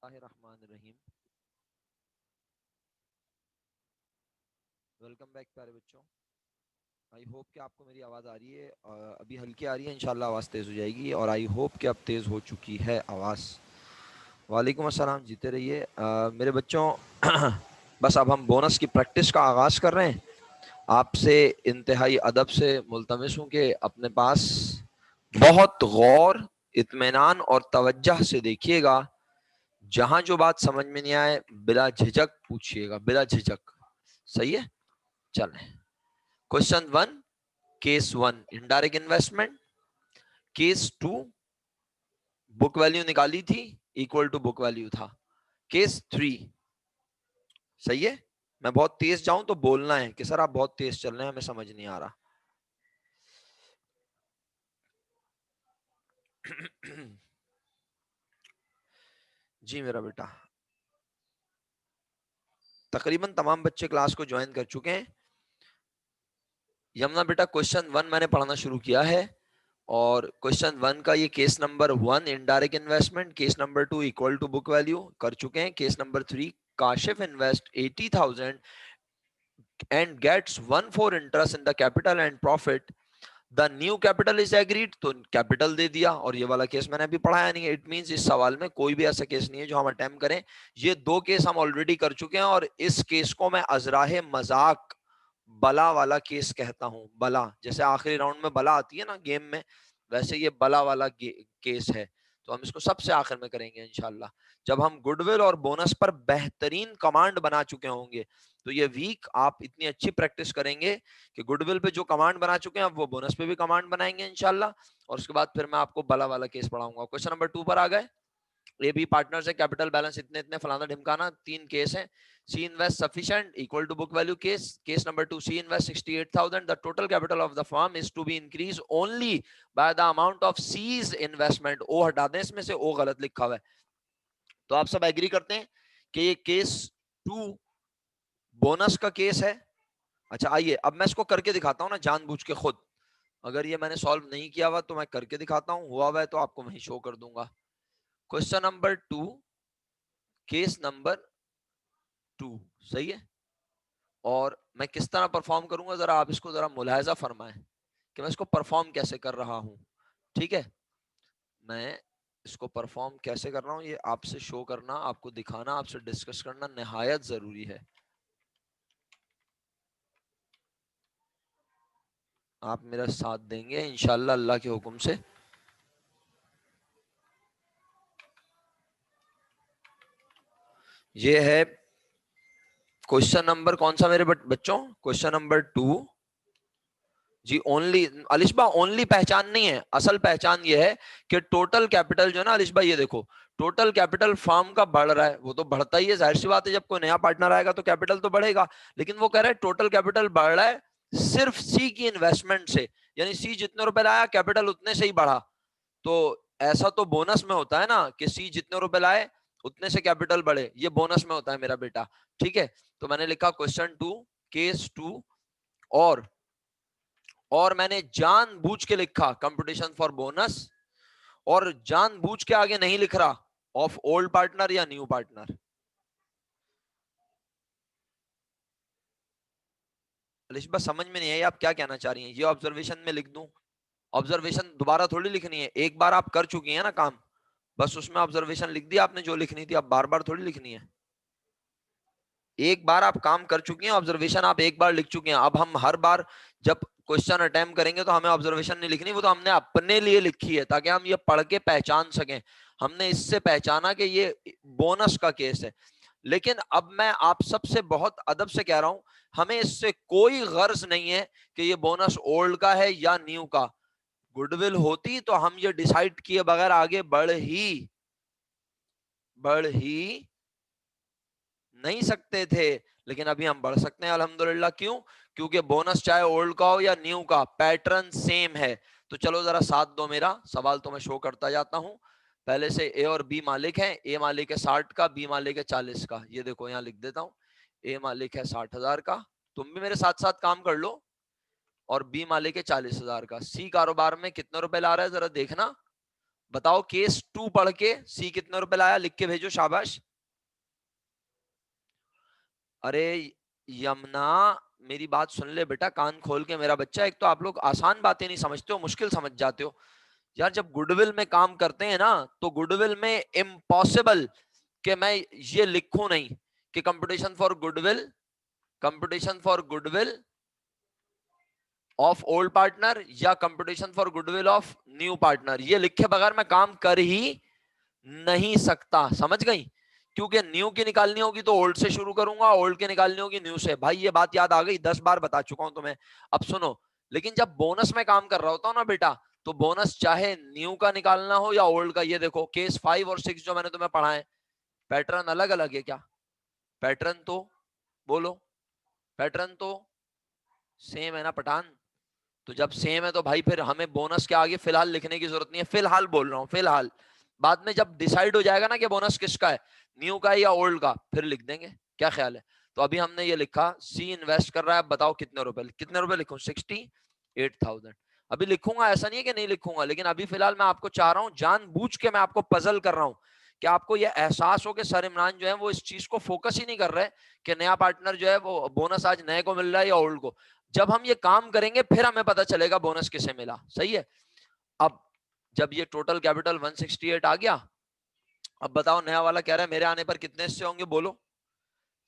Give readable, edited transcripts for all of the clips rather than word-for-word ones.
बिस्मिल्लाहिर्रहमानिर्रहीम। Welcome back प्यारे बच्चों। आई होप कि आपको मेरी आवाज़ आ रही है। अभी हल्की आ रही है, इंशाल्लाह आवाज़ तेज़ हो जाएगी और आई होप कि अब तेज़ हो चुकी है आवाज़। वालेकुम अस्सलाम, जीते रहिए मेरे बच्चों। बस अब हम बोनस की प्रैक्टिस का आगाज़ कर रहे हैं। आपसे इंतहाई अदब से मुल्तमिस हूँ कि अपने पास बहुत गौर, इत्मीनान और तवज्जो से देखिएगा। जहां जो बात समझ में नहीं आए बिला झिझक पूछिएगा, बिला झिझक। सही है, चलें। Question one, case one indirect investment. Case two, book value निकाली थी, इक्वल टू बुक वैल्यू था। केस थ्री, सही है। मैं बहुत तेज जाऊं तो बोलना है कि सर आप बहुत तेज चल रहे हैं, हमें समझ नहीं आ रहा। जी मेरा बेटा, तकरीबन तमाम बच्चे क्लास को ज्वाइन कर चुके हैं। यमुना बेटा, क्वेश्चन वन मैंने पढ़ना शुरू किया है और क्वेश्चन वन का ये case number one indirect investment, case number two equal to book value कर चुके हैं। Case number three, Kashif invest 80,000 and gets one four interest in the capital and profit. The new capital is agreed, तो capital दे दिया। और ये वाला case मैंने अभी पढ़ाया नहीं है। इट मींस इस सवाल में कोई भी ऐसा केस नहीं है जो हम अटेम्प्ट करें। ये दो केस हम ऑलरेडी कर चुके हैं और इस केस को मैं अजराहे मजाक बला वाला केस कहता हूं। बला, जैसे आखिरी राउंड में बला आती है ना गेम में, वैसे ये बला वाला केस है। तो हम इसको सबसे आखिर में करेंगे इंशाल्लाह, जब हम गुडविल और बोनस पर बेहतरीन कमांड बना चुके होंगे। तो ये वीक आप इतनी अच्छी प्रैक्टिस करेंगे कि गुडविल पे जो कमांड बना चुके हैं अब वो बोनस पे भी कमांड बनाएंगे इंशाल्लाह। और उसके बाद फिर मैं आपको बला वाला केस पढ़ाऊंगा। क्वेश्चन नंबर टू पर आ गए। ए बी पार्टनर्स है, कैपिटल बैलेंस इतने इतने, फलाना ढिमकाना। तीन केस हैं। C invest sufficient equal to book value case. Case number two, C invest 68,000, the total capital of the firm is to be increase only by the amount of C's investment. ओ हटा दें, इसमें से ओ गलत लिखा हुआ है। तो आप सब एग्री करते हैं कि ये केस टू बोनस का केस है। अच्छा आइए अब मैं इसको करके दिखाता हूं ना, जानबूझ के खुद। अगर ये मैंने सॉल्व नहीं किया हुआ तो मैं करके दिखाता हूं, हुआ हुआ है तो आपको वहीं शो कर दूंगा। Question number two, case number to, सही है। और मैं किस तरह परफॉर्म करूंगा जरा आप इसको जरा मुलाहिजा फरमाएं कि मैं इसको परफॉर्म कैसे कर रहा हूं। ठीक है, मैं इसको परफॉर्म कैसे कर रहा हूं ये आपसे शो करना, आपको दिखाना, आपसे डिस्कस करना निहायत जरूरी है। आप मेरा साथ देंगे इंशाल्लाह अल्लाह के हुक्म से। ये है क्वेश्चन नंबर कौन सा मेरे बच्चों, क्वेश्चन नंबर टू। जी ओनली, अलिशबा ओनली पहचान नहीं है, असल पहचान ये है कि टोटल कैपिटल जो है ना अलिशबा, ये देखो टोटल कैपिटल फर्म का बढ़ रहा है। वो तो बढ़ता ही है, जाहिर सी बात है, जब कोई नया पार्टनर आएगा तो कैपिटल तो बढ़ेगा। लेकिन वो कह रहा है टोटल कैपिटल बढ़ रहा है सिर्फ सी की इन्वेस्टमेंट से, यानी सी जितने रुपए लाया कैपिटल उतने से ही बढ़ा। तो ऐसा तो बोनस में होता है ना कि सी जितने रुपए लाए उतने से कैपिटल बढ़े, ये बोनस में होता है मेरा बेटा। ठीक है, तो मैंने लिखा क्वेश्चन टू, केस टू। और मैंने जानबूझ के लिखा कंपटीशन फॉर बोनस, और जानबूझ के आगे नहीं लिख रहा ऑफ ओल्ड पार्टनर या न्यू पार्टनर। अलिशबा समझ में नहीं आई आप क्या कहना चाह रही हैं, ये ऑब्जर्वेशन में लिख दूं? ऑब्जर्वेशन दोबारा थोड़ी लिखनी है, एक बार आप कर चुकी हैं ना काम, बस उसमें ऑब्जर्वेशन लिख दी आपने जो लिखनी थी, अब बार बार थोड़ी लिखनी है। एक बार आप काम कर चुकी हैं, ऑब्जर्वेशन आप एक बार लिख चुके हैं। अब हम हर बार जब क्वेश्चन अटेम्प्ट करेंगे तो हमें ऑब्जर्वेशन नहीं लिखनी, वो तो हमने अपने लिए लिखी है ताकि हम ये पढ़ के पहचान सकें। हमने इससे पहचाना कि ये बोनस का केस है। लेकिन अब मैं आप सबसे बहुत अदब से कह रहा हूं, हमें इससे कोई गर्ज नहीं है कि ये बोनस ओल्ड का है या न्यू का। गुडविल होती तो हम ये डिसाइड किए बगैर आगे बढ़ ही नहीं सकते थे। लेकिन अभी हम बढ़ सकते हैं अल्हम्दुलिल्लाह। क्यों? क्योंकि बोनस चाहे ओल्ड का हो या न्यू का, पैटर्न सेम है। तो चलो जरा साथ दो मेरा, सवाल तो मैं शो करता जाता हूं। पहले से ए और बी मालिक हैं। ए मालिक है 60 का, बी मालिक है 40 का। ये देखो यहां लिख देता हूं, ए मालिक है 60,000 का, तुम भी मेरे साथ साथ काम कर लो। और बी मालिक है 40,000 का। सी कारोबार में कितने रुपए ला रहा है जरा देखना, बताओ केस 2 पढ़ के सी कितने रुपए लाया, लिख के भेजो, शाबाश। अरे यमुना, मेरी बात सुन ले बेटा, कान खोल के मेरा बच्चा। एक तो आप लोग आसान बातें नहीं समझते हो, मुश्किल समझ जाते हो यार। जब गुडविल में काम करते हैं ना, तो गुडविल में इम्पॉसिबल कि मैं ये लिखूं नहीं कि competition for goodwill, competition for goodwill of old partner या competition for goodwill of new partner, ये लिखे बगैर मैं काम कर ही नहीं सकता, समझ गई। क्योंकि न्यू की निकालनी होगी तो ओल्ड से शुरू करूंगा, ओल्ड की निकालनी होगी न्यू से। भाई ये बात याद आ गई, 10 बार बता चुका हूं तुम्हें। अब सुनो, लेकिन जब बोनस में काम कर रहा होता हूं ना बेटा, तो बोनस चाहे न्यू का निकालना हो या ओल्ड का, ये देखो केस 5 और 6 जो मैंने तुम्हें पढ़ा है, पैटर्न अलग अलग है क्या? पैटर्न तो बोलो, पैटर्न तो सेम है ना पठान? तो जब सेम है तो भाई फिर हमें बोनस के आगे फिलहाल लिखने की जरूरत नहीं है। फिलहाल बोल रहा हूं, फिलहाल। बाद में जब डिसाइड हो जाएगा ना कि बोनस किसका है, न्यू का है या ओल्ड का, फिर लिख देंगे। क्या ख्याल है? तो अभी हमने ये लिखा, सी इन्वेस्ट कर रहा है। बताओ कितने रुपए, कितने रुपए लिखूं? 68,000। अभी लिखूंगा, ऐसा नहीं है कि नहीं लिखूंगा, लेकिन अभी फिलहाल मैं आपको चाह रहा हूं, जानबूझ के मैं आपको पजल कर रहा हूं कि आपको यह एहसास हो कि सर इमरान जो है वो इस चीज को फोकस ही नहीं कर रहे कि नया पार्टनर जो है वो बोनस आज नए को मिल रहा है या ओल्ड को। जब हम ये काम करेंगे फिर हमें पता चलेगा बोनस किसे मिला, सही है। अब जब ये टोटल कैपिटल 168 आ गया, अब बताओ नया वाला कह रहा है मेरे आने पर कितने हिस्से होंगे, बोलो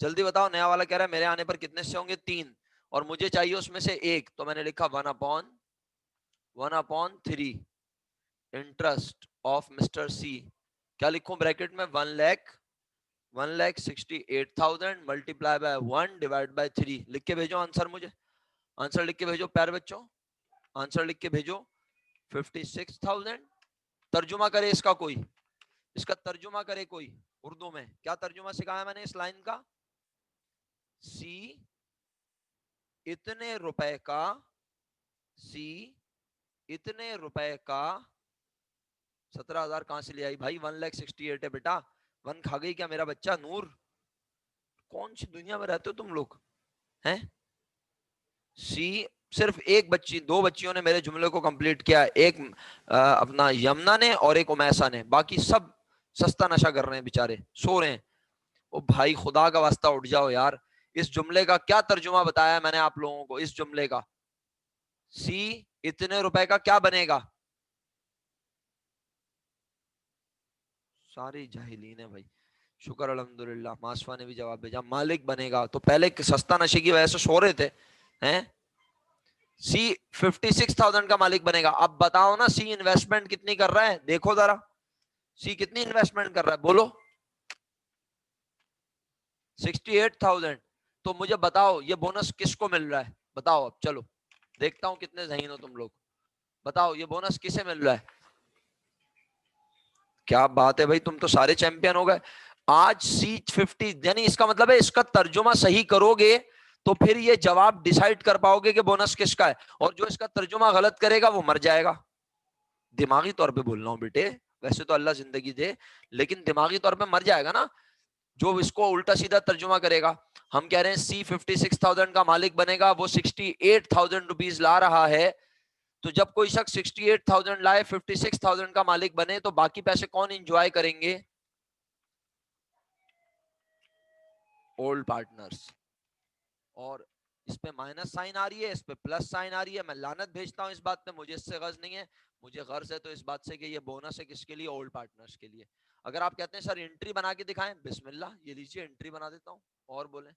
जल्दी बताओ। नया वाला कह रहा है मेरे आने पर कितने हिस्से होंगे? 3। और मुझे चाहिए उसमें से एक, तो मैंने लिखा 1/3 इंटरेस्ट ऑफ मिस्टर सी। क्या लिखूं ब्रैकेट में? 1,68,000 मल्टीप्लाई बाय 1/3। लिख के भेजो आंसर मुझे, आंसर लिख के भेजो प्यारे बच्चों, आंसर लिख के भेजो। 56,000। तर्जुमा करे इसका कोई, इसका तर्जुमा करे कोई उर्दू में। क्या तर्जुमा सिखाया मैंने इस लाइन का? सी इतने रुपए का, सी इतने रुपए का। 17,000 कहां से ले आई भाई? 1,68,000 है बेटा। वन खा गई क्या मेरा बच्चा? नूर, कौन सी दुनिया में रहते हो तुम लोग हैं? सी, सिर्फ एक बच्ची, दो बच्चियों ने मेरे जुमले को कंप्लीट किया, एक अपना यमुना ने और एक उमैसा ने, बाकी सब सस्ता नशा कर रहे हैं बेचारे, सो रहे हैं। ओ भाई खुदा का वास्ता उठ जाओ यार। इस जुमले का क्या तर्जुमा बताया मैंने आप लोगों को? इस जुमले का सी इतने रुपए का क्या बनेगा? सारी जाहिलीन है भाई। शुक्र अल्हम्दुलिल्लाह, मासफा ने भी जवाब भेजा, मालिक बनेगा। तो पहले सस्ता नशे की वजह से सो रहे थे हैं। सी 56,000 का मालिक बनेगा। अब बताओ ना, सी इन्वेस्टमेंट कितनी कर रहा है? देखो जरा, सी कितनी इन्वेस्टमेंट कर रहा है, बोलो। 68,000। तो मुझे बताओ ये बोनस किसको मिल रहा है? बताओ अब, चलो देखता हूं कितने ज़हीन हो तुम लोग। बताओ ये बोनस किसे मिल रहा है? क्या बात है भाई, तुम तो सारे चैंपियन हो गए आज। C50 यानी इसका मतलब है, इसका तर्जुमा सही करोगे तो फिर ये जवाब डिसाइड कर पाओगे कि बोनस किसका है। और जो इसका तर्जुमा गलत करेगा वो मर जाएगा। दिमागी तौर पे बोल रहा हूं बेटे, वैसे तो अल्लाह जिंदगी दे, लेकिन दिमागी तौर पे मर जाएगा ना जो इसको उल्टा सीधा तर्जुमा करेगा। हम कह रहे हैं C56,000 का मालिक बनेगा, वो 68,000 रुपीज ला रहा है। तो जब कोई शख्स 68,000 लाए, 56,000 का मालिक बने, तो बाकी पैसे कौन इंजॉय करेंगे? Old partners. और इस पे माइनस साइन आ रही है, इस पे प्लस साइन आ रही है। मैं लानत भेजता हूं इस बात पे, मुझे इससे गर्ज नहीं है। मुझे गर्ज है तो इस बात से कि ये बोनस है किसके लिए? ओल्ड पार्टनर्स के लिए। अगर आप कहते हैं सर एंट्री बना के दिखाएं, बिस्मिल्लाह, ये लीजिए एंट्री बना देता हूं। और बोले,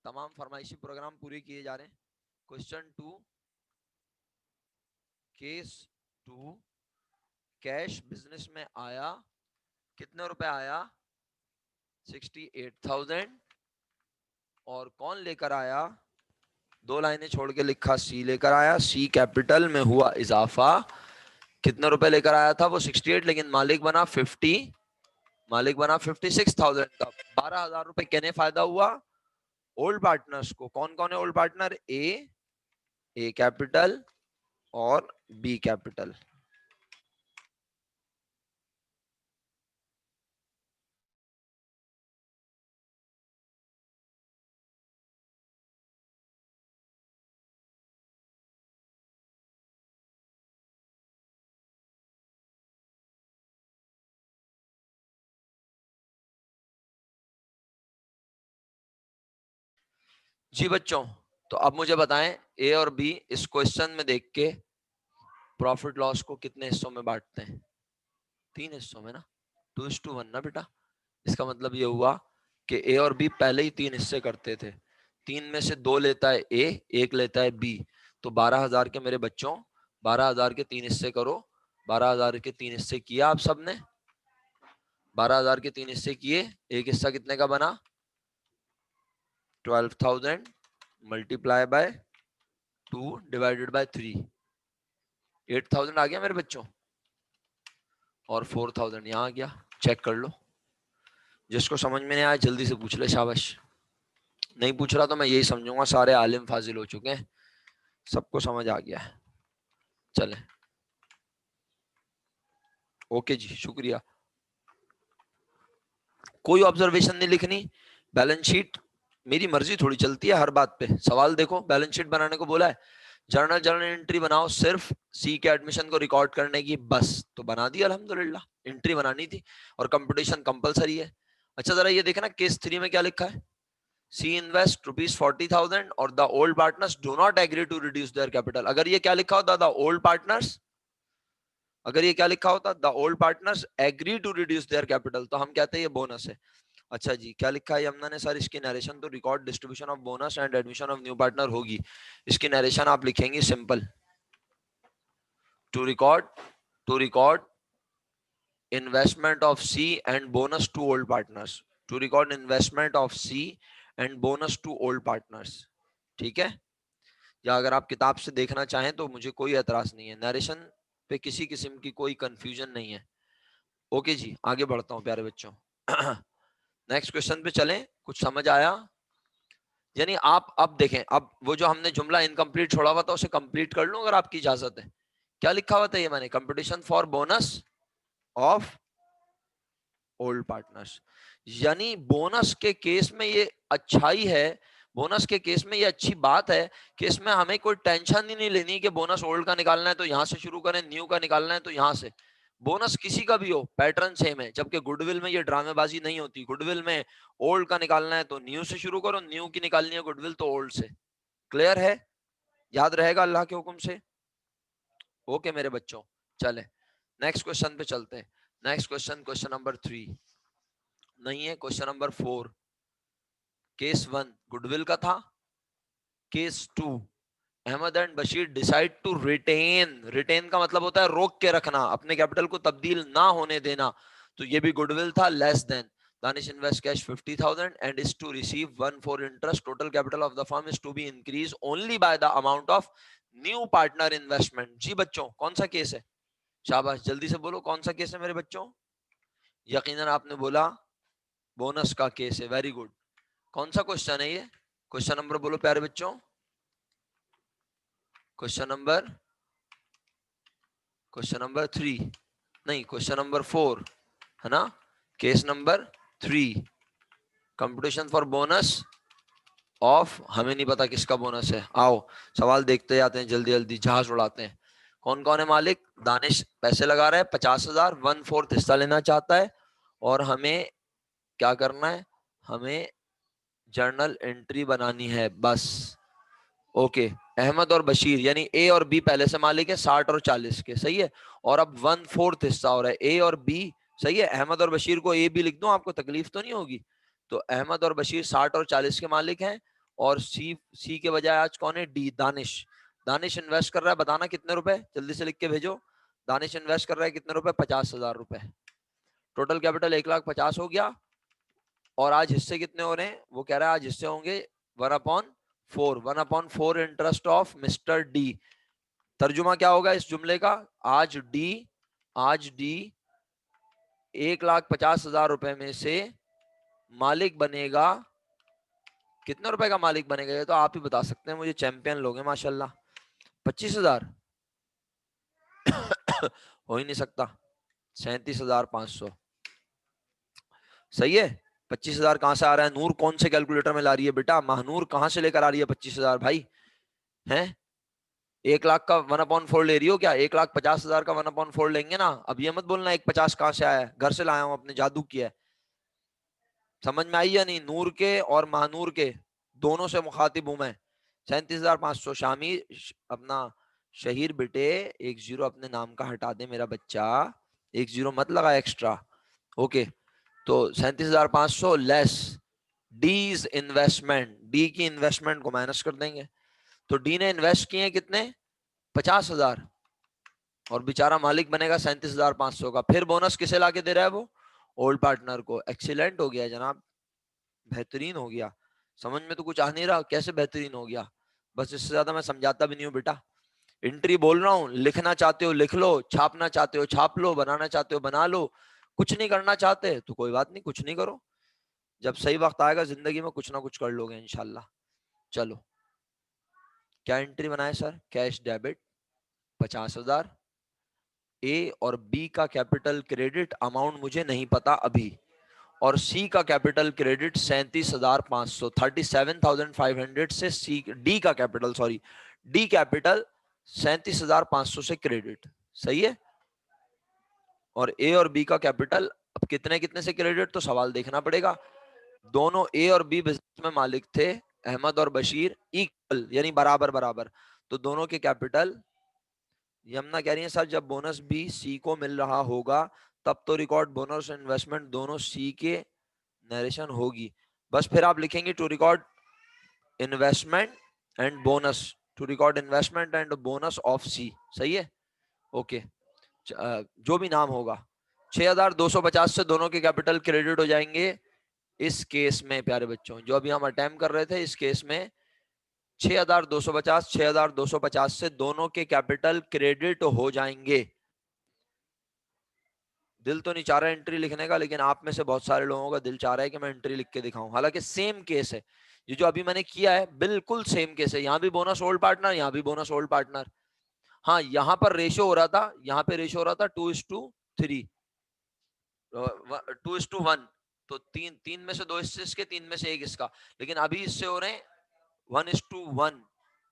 तमाम फरमाइशी प्रोग्राम पूरे किए जा रहे हैं। क्वेश्चन 2, केस 2, कैश बिजनेस में आया, कितने रुपए आया? 68,000। और कौन लेकर आया? दो लाइनें छोड़ के लिखा, सी लेकर आया। सी कैपिटल में हुआ इजाफा। कितने रुपए लेकर आया था वो? 68, लेकिन मालिक बना 50, मालिक बना 56,000 का। 12,000 रुपए कहने फायदा हुआ ओल्ड पार्टनर्स को। कौन कौन है ओल्ड पार्टनर? ए कैपिटल और बी कैपिटल। जी बच्चों, तो अब मुझे बताएं ए और बी इस क्वेश्चन में देख के प्रॉफिट लॉस को कितने हिस्सों में बांटते हैं? 3 हिस्सों में ना, 2:1 ना बेटा। इसका मतलब ये हुआ कि ए और बी पहले ही 3 हिस्से करते थे। 3 में से 2 लेता है ए, 1 लेता है बी। तो 12,000 के मेरे बच्चों, 12,000 के 3 हिस्से करो। 12,000 के 3 हिस्से किया आप सबने? 12,000 के 3 हिस्से किए। एक हिस्सा कितने का बना? 12,000 मल्टीप्लाई बाय 2 डिवाइडेड बाय 3, 8,000 आ गया मेरे बच्चों। और 4,000 यहाँ आ गया। चेक कर लो, जिसको समझ में नहीं आया जल्दी से पूछ ले, शाबाश। नहीं पूछ रहा तो मैं यही समझूंगा सारे आलिम फाजिल हो चुके हैं, सबको समझ आ गया है। चले, ओके जी, शुक्रिया। कोई ऑब्जर्वेशन नहीं लिखनी। बैलेंस शीट मेरी मर्जी थोड़ी चलती है हर बात पे। सवाल देखो, बैलेंस शीट बनाने को बोला है, जर्नल एंट्री बनाओ सिर्फ सी के एडमिशन को रिकॉर्ड करने की, बस। तो बना दी अल्हम्दुलिल्लाह, एंट्री बनानी थी और कंपटीशन कंपलसरी है। अच्छा जरा ये देखना केस 3 में क्या लिखा है। सी इन्वेस्ट ₹40,000 और the old partners do not agree to reduce their capital. अगर ये क्या लिखा होता, द ओल्ड पार्टनर्स, अगर ये क्या लिखा होता, the old partners agree to reduce their capital, तो हम कहते हैं ये बोनस है। अच्छा जी, क्या लिखा है यमुना ने सर इसकी नरेशन? तो record distribution of bonus and admission of new partner होगी। इसकी नरेशन आप लिखेंगे simple, to record, to record investment of C and bonus to old partners, to record investment of C and bonus to old partners. ठीक है, या अगर आप किताब से देखना चाहें तो मुझे कोई एतराज नहीं है, नरेशन पे किसी किस्म की कोई कंफ्यूजन नहीं है। ओके जी, आगे बढ़ता हूं प्यारे बच्चों। नेक्स्ट क्वेश्चन पे चलें। कुछ समझ आया? यानी आप अब देखें, अब वो जो हमने जुमला इनकम्प्लीट छोड़ा हुआ था उसे कंप्लीट कर लूं अगर आपकी इजाजत है। क्या लिखा हुआ था ये मैंने? Competition for bonus of old partners. यानी बोनस के केस में ये अच्छाई है, बोनस के केस में ये अच्छी बात है कि इसमें हमें कोई टेंशन ही नहीं लेनी कि बोनस ओल्ड का निकालना है तो यहां से शुरू करें, न्यू का निकालना है तो यहां से। बोनस किसी का भी हो, पैटर्न सेम है। जबकि गुडविल में ये ड्रामेबाजी नहीं होती। गुडविल में ओल्ड का निकालना है तो न्यू से शुरू करो, न्यू की निकालनी है गुडविल तो ओल्ड से। क्लियर है? याद रहेगा अल्लाह के हुक्म से? ओके मेरे बच्चों, चले नेक्स्ट क्वेश्चन पे चलते हैं। नेक्स्ट क्वेश्चन, क्वेश्चन नंबर 3 नहीं है, क्वेश्चन नंबर 4। केस 1 गुडविल का था। Case 2 Ahmad and Bashir decide to retain, retain का मतलब होता है रोक के रखना, अपने कैपिटल को तब्दील ना होने देना। तो ये भी गुडविल था। Less than Danish invest cash 50,000 and is to receive 1 for interest. Total capital of the firm is to be increase only by the amount of new partner investment. जी बच्चों, कौन सा केस है? शाबाश, जल्दी से बोलो कौन सा केस है मेरे बच्चों? यकीनन आपने बोला बोनस का केस है, वेरी गुड। कौन सा क्वेश्चन है ये? क्वेश्चन नंबर बोलो प्यारे बच्चों। क्वेश्चन नंबर 3 नहीं, क्वेश्चन नंबर 4 है ना। Case number 3, competition for bonus of, हमें नहीं पता किसका बोनस है। आओ सवाल देखते जाते हैं, जल्दी जल्दी जहाज उड़ाते हैं। कौन कौन है मालिक? दानिश पैसे लगा रहा है 50,000, 1/4 हिस्सा लेना चाहता है। और हमें क्या करना है? हमें जर्नल एंट्री बनानी है, बस। ओके, अहमद और बशीर यानी ए और बी पहले से मालिक है 60 और 40 के, सही है। और अब 1/4 हिस्सा हो रहा है ए और बी, सही है। अहमद और बशीर को ए बी लिख दो, आपको तकलीफ तो नहीं होगी। तो अहमद और बशीर 60 और 40 के मालिक हैं। और सी के बजाय आज कौन है? डी, दानिश। दानिश इन्वेस्ट कर रहा है, बताना कितने रुपए, जल्दी से लिख के भेजो। दानिश इन्वेस्ट कर रहा है कितने रुपए? 50,000 रुपए। टोटल कैपिटल 1,50,000 हो गया। और आज हिस्से कितने हो रहे हैं? वो कह रहा है आज हिस्से होंगे 1/4, 1/4 इंटरेस्ट ऑफ मिस्टर डी। तर्जुमा क्या होगा इस जुमले का? आज डी 1,50,000 रुपए में से मालिक बनेगा। कितने रुपए का मालिक बनेगा ये तो आप ही बता सकते हैं मुझे, चैंपियन लोग हैं माशाल्लाह। 25,000 हो ही नहीं सकता। 37,500 सही है। 25,000 कहां से आ रहा है? नूर कौन से कैलकुलेटर में ला रही है बेटा? महानूर कहां से लेकर आ रही है 25,000 भाई? हैं? 1,00,000 का 1/4 ले रही हो क्या? 1,50,000 का 1/4 लेंगे ना। अब ये मत बोलना 1,50 कहां से आया है, घर से लाया हूं, अपने जादू किया है। समझ में आई या नहीं? नूर के और महानूर के दोनों से मुखातिब हूं मैं। 37,500 शामी अपना शहीर बेटे, एक जीरो अपने नाम का हटा दे मेरा बच्चा, एक जीरो मत लगा एक्स्ट्रा। ओके, तो 37,500 लेस डीज इन्वेस्टमेंट, डी की इन्वेस्टमेंट को माइनस कर देंगे। तो डी ने इन्वेस्ट किए कितने, 50,000, और बेचारा मालिक बनेगा 37,500 का। फिर बोनस किसे लाके दे रहा है वो, ओल्ड पार्टनर को। एक्सीलेंट हो गया जनाब, बेहतरीन हो गया। समझ में तो कुछ आ नहीं रहा कैसे बेहतरीन हो गया, बस इससे ज्यादा मैं समझाता भी नहीं हूँ बेटा। एंट्री बोल रहा हूँ, लिखना चाहते हो लिख लो, छापना चाहते हो छाप लो, बनाना चाहते हो बना लो, कुछ नहीं करना चाहते तो कोई बात नहीं, कुछ नहीं करो। जब सही वक्त आएगा जिंदगी में कुछ ना कुछ कर लोगे इंशाल्लाह। चलो, क्या एंट्री बनाए सर, कैश डेबिट 50,000, ए और बी का कैपिटल क्रेडिट अमाउंट मुझे नहीं पता अभी, और सी का कैपिटल क्रेडिट 37,500, 37,500 से सी डी का कैपिटल, सॉरी डी कैपिटल 37,500 से क्रेडिट, सही है। और ए और बी का कैपिटल अब कितने कितने से क्रेडिट, तो सवाल देखना पड़ेगा। दोनों ए और बी बिजनेस में मालिक थे, अहमद और बशीर इक्वल यानी बराबर बराबर, तो दोनों के कैपिटल। यमुना कह रही है सर जब बोनस भी सी को मिल रहा होगा तब तो रिकॉर्ड बोनस और इन्वेस्टमेंट दोनों सी के नरेशन होगी। बस फिर आप लिखेंगे to record investment and bonus, to record investment and bonus of C, सही है। ओके, जो भी नाम होगा, 6,250 से दोनों के कैपिटल क्रेडिट हो जाएंगे। इस केस में प्यारे बच्चों जो अभी हम अटेम्प्ट कर रहे थे, इस केस में 6,250 से दोनों के कैपिटल क्रेडिट हो जाएंगे। दिल तो नहीं चाह रहा एंट्री लिखने का, लेकिन आप में से बहुत सारे लोगों का दिल चाह रहा है कि मैं एंट्री लिख के दिखाऊं। हालांकि सेम केस है, ये जो अभी मैंने किया है बिल्कुल सेम केस है। यहाँ भी बोनस ओल्ड पार्टनर, यहाँ भी बोनस ओल्ड पार्टनर। हाँ, यहाँ पर रेशियो हो रहा था, यहाँ पे रेशियो हो रहा था 2:3, 2:1, तो तीन तीन में से दो हिस्से इसके, तीन में से एक इसका। लेकिन अभी इससे हो रहे हैं 1:1,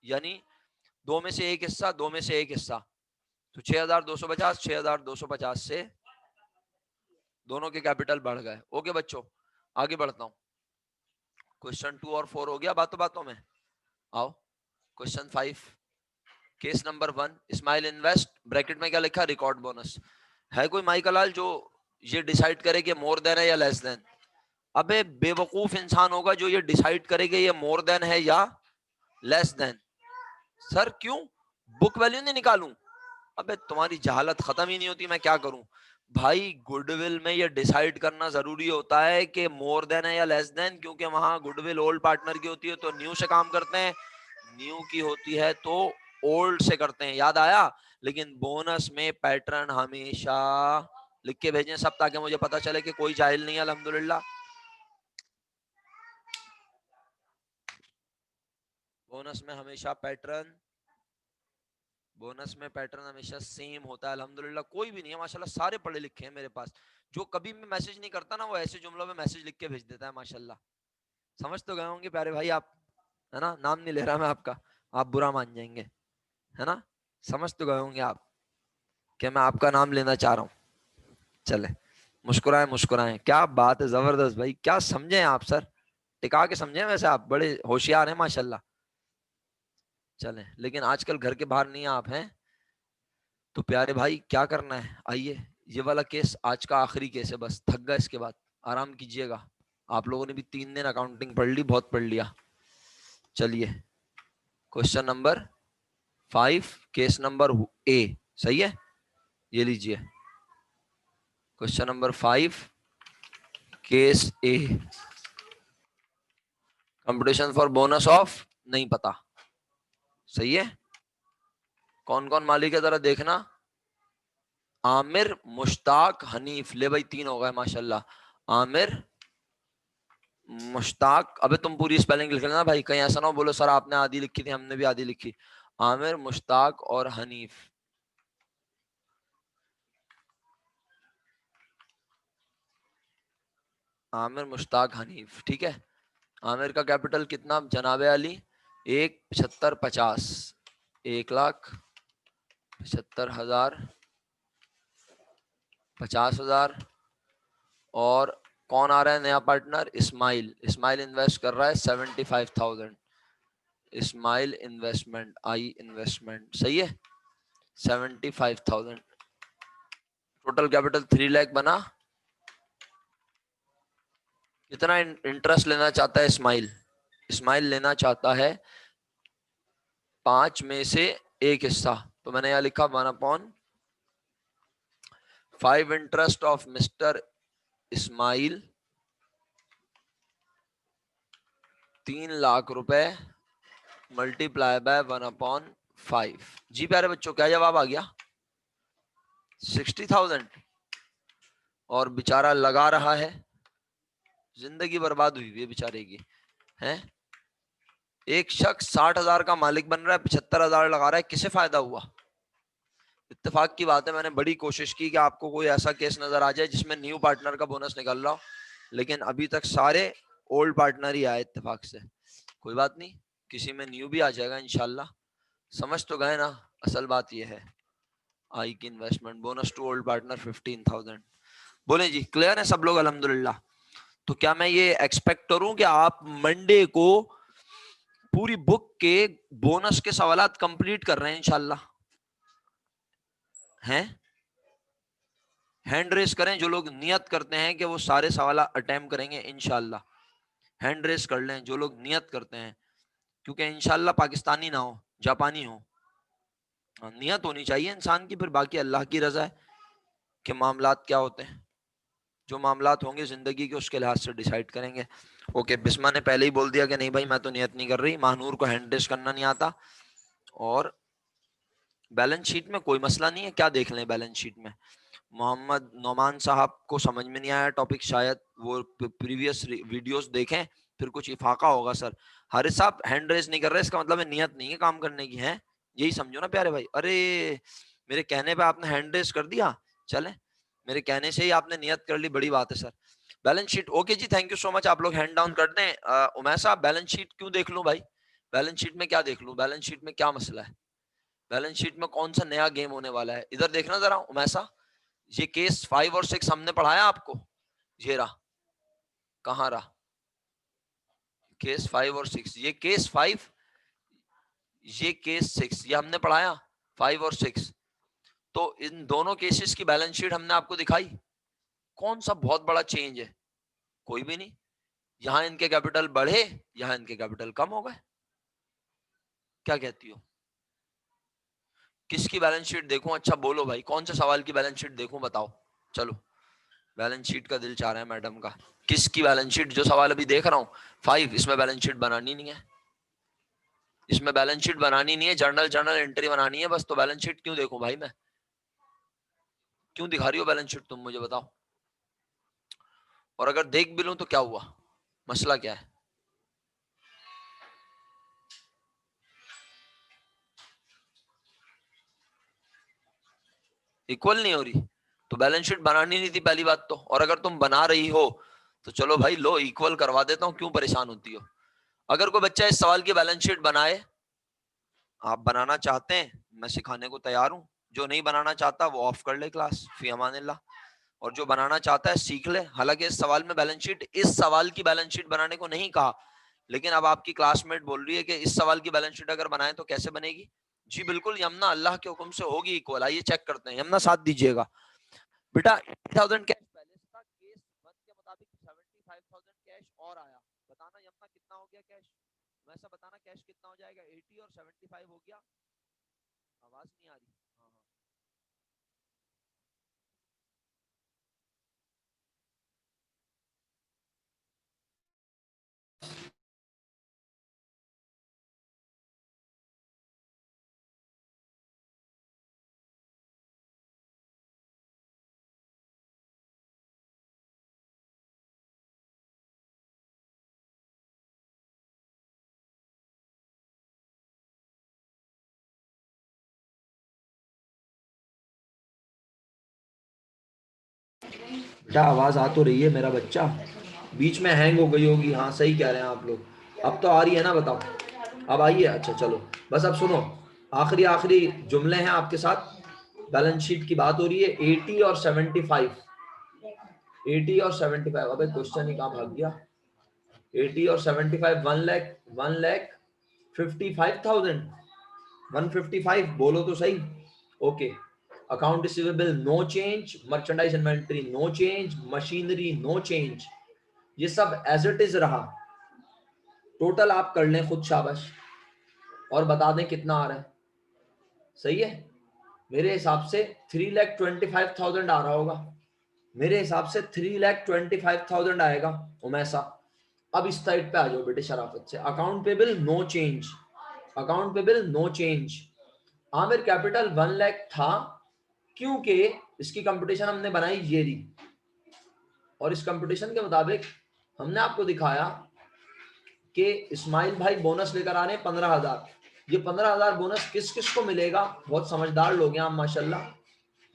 यानी दो में से एक हिस्सा, दो में से एक हिस्सा। तो 6,250, 6,250 से दोनों के कैपिटल बढ़ गए। ओके बच्चों, आगे बढ़ता हूं। क्वेश्चन 2 और 4 हो गया बातों बातों में। आओ question 5, case number 1, smile invest bracket में क्या लिखा, रिकॉर्ड बोनस। है कोई माई कलाल जो ये डिसाइड करे कि मोर देन है या लेस देन? अबे बेवकूफ इंसान होगा जो ये डिसाइड करे कि ये मोर देन है या लेस देन। सर क्यों, बुक वैल्यू नहीं निकालूं? अबे तुम्हारी जहालत खत्म ही नहीं होती, मैं क्या करूं भाई। गुडविल में ये डिसाइड करना जरूरी होता है कि मोर देन है या लेस देन, क्योंकि वहां गुडविल ओल्ड पार्टनर की होती है तो न्यू से काम करते हैं, न्यू की होती है तो ओल्ड से करते हैं, याद आया। लेकिन बोनस में पैटर्न हमेशा लिख के भेजें सब, ताकि मुझे पता चले कि कोई जाहिल नहीं है अल्हम्दुलिल्लाह। बोनस में हमेशा पैटर्न, बोनस में पैटर्न हमेशा सेम होता है अल्हम्दुलिल्लाह। कोई भी नहीं है माशाल्लाह, सारे पढ़े लिखे हैं मेरे पास। जो कभी भी मैसेज नहीं करता ना, वो ऐसे जुमलों में मैसेज लिख के भेज देता है माशाल्लाह। समझ तो गए होंगे प्यारे भाई आप, है ना। नाम नहीं ले रहा मैं आपका, आप बुरा मान जाएंगे, है ना। समझ तो गए होंगे आप कि मैं आपका नाम लेना चाह रहा हूँ। चले, मुस्कुराए मुस्कुराए, क्या बात है, जबरदस्त भाई, क्या समझे आप सर, टिका के समझे। वैसे आप बड़े होशियार हैं माशाल्लाह। चले, लेकिन आजकल घर के बाहर नहीं आप हैं, तो प्यारे भाई क्या करना है, आइए। ये वाला केस आज का आखिरी केस है, बस थक गए, इसके बाद आराम कीजिएगा। आप लोगों ने भी 3 दिन अकाउंटिंग पढ़ ली, बहुत पढ़ लिया। चलिए, question number 5, case number A, सही है। ये लीजिए question number 5, case A, competition for bonus of, नहीं पता, सही है। कौन कौन मालिक है जरा देखना, आमिर, मुश्ताक, हनीफ। ले भाई 3 हो गए माशाल्लाह। आमिर, मुश्ताक, अबे तुम पूरी स्पेलिंग लिख लेना भाई, कहीं ऐसा ना हो बोलो सर आपने आधी लिखी थी हमने भी आधी लिखी। आमिर, मुश्ताक और हनीफ। आमिर, मुश्ताक, हनीफ, ठीक है। आमिर का कैपिटल कितना जनाबे अली, 1,75,50, 1,75,000, 50,000 और कौन आ रहा है नया पार्टनर? इस्माइल। इस्माइल इन्वेस्ट कर रहा है 75,000। इस्माइल इन्वेस्टमेंट, आई इन्वेस्टमेंट, सही है। 75,000, टोटल कैपिटल 3 लाख बना। कितना इंटरेस्ट लेना चाहता है इस्माइल? इस्माइल लेना चाहता है 5 में से 1 हिस्सा। तो मैंने यहां लिखा 1/5 interest of mister Ismail, 3 lakh रुपए मल्टीप्लाई बाय 1/5। जी प्यारे बच्चों, क्या जवाब आ गया? 60,000। और बेचारा लगा रहा है, जिंदगी बर्बाद हुई है बेचारे की है। एक शख्स 60,000 का मालिक बन रहा है, 75,000 लगा रहा है, किसे फायदा हुआ? इत्तेफाक की बात है, मैंने बड़ी कोशिश की कि आपको कोई ऐसा केस नजर आ जाए जिसमें न्यू पार्टनर का बोनस निकल रहा हो, लेकिन अभी तक सारे ओल्ड पार्टनर ही आए इत्तेफाक से। कोई बात नहीं, किसी में न्यू भी आ जाएगा इंशाल्लाह। समझ तो गए ना? असल बात यह है, आई की investment bonus to old partner 15,000। बोले जी, क्लियर है सब लोग? अल्हम्दुलिल्लाह। तो क्या मैं ये एक्सपेक्ट करूं कि आप मंडे को पूरी बुक के बोनस के सवालात कंप्लीट कर रहे हैं इंशाल्लाह? हैं? हैंड रेस करें जो लोग नियत करते हैं कि वो सारे सवाल अटेम्प्ट करेंगे इंशाल्लाह। हैंड रेस कर लें जो लोग नियत करते हैं, क्योंकि इंशाल्लाह पाकिस्तानी ना हो, जापानी हो। नियत होनी चाहिए इंसान की, फिर बाकी अल्लाह की रजा है कि मामलात क्या होते हैं। जो मामलात होंगे जिंदगी के, उसके लिहाज से डिसाइड करेंगे। ओके, बिस्मा ने पहले ही बोल दिया कि नहीं भाई मैं तो नियत नहीं कर रही। महानूर को हैंड रेस करना नहीं आता। और बैलेंस शीट में कोई मसला नहीं है, क्या देख लें बैलेंस शीट में? मोहम्मद नोमान साहब को समझ में नहीं आया टॉपिक, शायद वो प्रीवियस वीडियोस देखें, फिर कुछ इफाका होगा। सर हारिस साहब हैंड रेस नहीं कर रहे, इसका मतलब है नियत नहीं है काम करने की, है यही समझो ना प्यारे भाई। अरे मेरे कहने पे आपने हैंड रेस कर दिया, चले मेरे कहने से ही आपने नियत कर ली, बड़ी बात है सर। बैलेंस शीट ओके जी, थैंक यू सो मच, आप लोग हैंड डाउन कर दें। उमैर साहब बैलेंस शीट क्यों देख लूं भाई? बैलेंस शीट में क्या देख लूं? बैलेंस शीट में क्या मसला है? बैलेंस शीट में कौन सा नया गेम होने वाला है? इधर देखना जरा उमैसा, ये केस 5 और 6 हमने पढ़ाया आपको? ये रहा, कहाँ रहा केस 5 और 6? ये केस 5, ये केस 6, ये हमने पढ़ाया 5 और 6। तो इन दोनों केसेस की बैलेंस शीट हमने आपको दिखाई। कौन सा बहुत बड़ा चेंज है? कोई भी नहीं। यहां इनके कैपिटल बढ़े, यहां इनके कैपिटल कम हो गए। क्या कहती हो? किसकी बैलेंस शीट देखूं? अच्छा बोलो भाई, कौन से सवाल की बैलेंस शीट देखूं, बताओ। चलो, बैलेंस शीट का दिल चाह रहा है मैडम का। किसकी बैलेंस शीट? जो सवाल अभी देख रहा हूं 5, इसमें बैलेंस शीट बनानी नहीं है। इसमें बैलेंस शीट बनानी नहीं है, जर्नल एंट्री बनानी है बस। तो बैलेंस शीट क्यों देखूं भाई मैं? क्यों दिखा रही हो बैलेंस शीट तुम, मुझे बताओ। और अगर देख भी लूं तो क्या हुआ? मसला क्या है? इक्वल नहीं हो रही तो बैलेंस शीट बनानी नहीं थी पहली बात तो। और अगर तुम बना रही हो तो चलो भाई लो, इक्वल करवा देता हूं, क्यों परेशान होती हो? अगर कोई बच्चा इस सवाल की बैलेंस शीट बनाए, आप बनाना चाहते हैं, मैं सिखाने को तैयार हूं। जो नहीं बनाना चाहता वो ऑफ कर ले क्लास, फी अमानिल्लाह। और जो बनाना चाहता है सीख ले। हालांकि इस सवाल में बैलेंस शीट, इस सवाल की बैलेंस शीट बनाने को नहीं कहा, लेकिन अब आपकी क्लासमेट बोल रही है कि इस सवाल की बैलेंस शीट अगर बनाए तो कैसे बनेगी? जी बिल्कुल यमुना, अल्लाह के हुक्म से होगी इक्वल। आइए चेक करते हैं, यमुना साथ दीजिएगा। बेटा 80,000 कैश बैलेंस था, केस 1 के मुताबिक 75,000 कैश और आया। बताना यमुना कितना हो गया कैश? वैसा बताना कैश कितना हो जाएगा? 80 और 75 हो गया। आवाज नहीं आ रही? हाँ हाँ। बेटा आवाज आ तो रही है मेरा बच्चा, बीच में हैंग हो गई होगी। हाँ सही कह रहे हैं आप लोग। अब तो आ रही है ना, बताओ। अब आई है? अच्छा चलो, बस अब सुनो, आखिरी आखिरी जुमले हैं आपके साथ। बैलेंस शीट की बात हो रही है, 80 और 75। 80 और 75, अबे क्वेश्चन ही कहाँ भाग गया। 80 और 75, 1,55,000, 155 बोलो तो सही। Okay, account receivable no change, merchandise inventory no change, machinery no change, ये सब एज इट इज रहा। टोटल आप कर लें खुद, शाबाश, और बता दें कितना आ रहा है। सही है, मेरे हिसाब से 3,25,000 आ रहा होगा, मेरे हिसाब से 3,25,000 आएगा उमैसा। अब इस साइड पे आ जाओ बेटे शराफत से। Account payable no change, account payable no change. Aamir capital 1 lakh था, क्योंकि इसकी कंपटीशन हमने बनाई ये रही, और इस कंपटीशन के मुताबिक हमने आपको दिखाया कि इस्माइल भाई बोनस लेकर आ रहे हैं 15,000। ये 15,000 बोनस किस किस को मिलेगा, बहुत समझदार लोग हैं आप माशाल्लाह।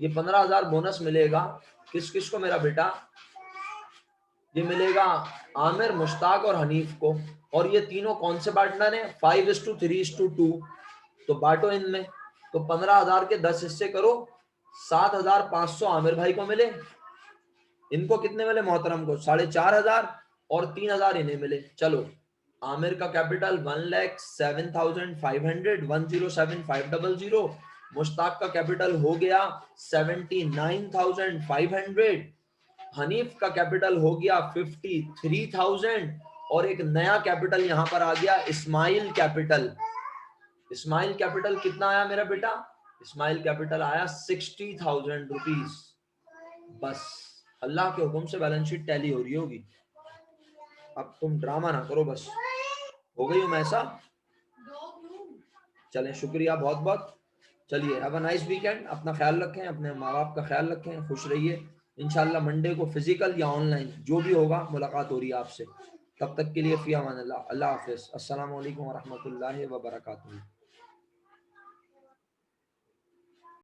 ये 15,000 बोनस मिलेगा किस किस को मेरा बेटा, ये मिलेगा आमिर, मुश्ताक और हनीफ को। और ये तीनों कौन से पार्टनर हैं, 5:3:2, तो बांटो इनमें। तो 15,000 के 10 हिस्से करो, 7,500 आमिर भाई को मिले, इनको कितने मिले मोहतरम को, 4,500, और 3,000 इन्हें मिले। चलो, आमिर का कैपिटल 1,07,500, 1,07,500। मुश्ताक का कैपिटल हो गया 79,500, हनीफ का कैपिटल हो गया 53,000, और एक नया कैपिटल यहां पर आ गया इस्माइल कैपिटल। इस्माइल कैपिटल कितना आया मेरा बेटा, इस्माइल कैपिटल आया 60,000 रुपीज। बस अल्लाह के हुक्म से बैलेंस शीट टैली हो रही होगी। अब तुम ड्रामा ना करो, बस हो गई हूं ऐसा। चलें, शुक्रिया बहुत बहुत। चलिए, हैव अ नाइस वीकेंड, अपना ख्याल रखें, अपने माँ बाप का ख्याल रखें, खुश रहिए। इंशाल्लाह मंडे को फिजिकल या ऑनलाइन जो भी होगा मुलाकात हो रही है आपसे। तब तक के लिए फ़ी अमान अल्लाह, अल्लाह हाफिज़, अस्सलामु अलैकुम व रहमतुल्लाहि व बरकातुहू।